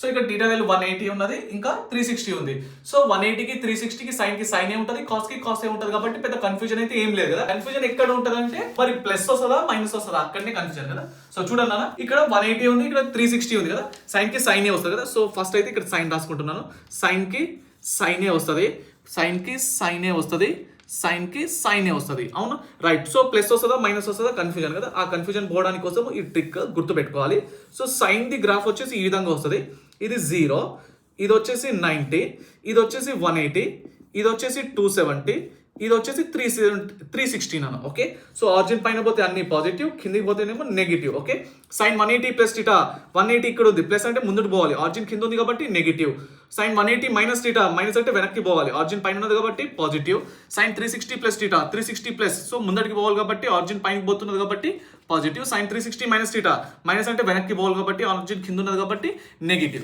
So ఇక్కడ theta value 180 ఉన్నది, ఇంకా 360 ఉంది. సో 180కి 360కి సైన్ కి సైన్ ఏ ఉంటుంది, కాస్ కి కాస్ ఏ ఉంటుంది, కాబట్టి పెద్ద కన్ఫ్యూజన్ అయితే ఏం లేదు కదా. కన్ఫ్యూజన్ ఎక్కడ ఉంటుంది అంటే మరి ప్లస్ వస్తుందా మైనస్ వస్తుందా, అక్కడనే కన్ఫ్యూజన్ కదా. సో చూడండి అన్న, ఇక్కడ 180 ఉంది, ఇక్కడ 360 ఉంది కదా, సైన్ కి సైన్ ఏ వస్తుంది కదా. సో ఫస్ట్ అయితే ఇక్కడ సైన్ రాసుకుంటున్నాను, సైన్ కి సైన్ ఏ వస్తుంది, సైన్ కి సైన్ ఏ వస్తుంది, సైన్ కి సైన్ ఏ వస్తుంది, అవునా రైట్. సో ప్లస్ వస్తుందా మైనస్ వస్తుందా కన్ఫ్యూజన్ కదా. ఆ కన్ఫ్యూజన్ పోవడానికి కోసం ఈ ట్రిక్ గుర్తుపెట్టుకోవాలి. సో సైన్ ది గ్రాఫ్ వచ్చేసి ఈ విధంగా వస్తుంది, ఇది 0, ఇది వచ్చేసి 90, ఇది వచ్చేసి 180, ఇది వచ్చేసి 270, ఇది వచ్చేసి 316 అన్న. ఓకే, సో ఆరిజిన్ పైన పోతే అన్ని పాజిటివ్, కిందికి పోతేనేమో negative. Okay, sine 180 plus theta 180 ఇక్కడ ఉంది, ప్లస్ అంటే ముందుకు పోవాలి, ఆరిజిన్ కింద ఉంది కాబట్టి negative. Sine 180 minus theta, minus అంటే వెనక్కి పోవాలి, ఆరిజిన్ పైన ఉన్నది కాబట్టి positive. Sine 360 plus theta 360 plus, so ముందటికి పోవాలి కాబట్టి ఆరిజిన్ పైకి పోతున్నది కాబట్టి positive. Sine 360 minus theta, minus అంటే వెనక్కి పోవాలి కాబట్టి ఆరిజిన్ కింద ఉన్నది కాబట్టి నెగిటివ్.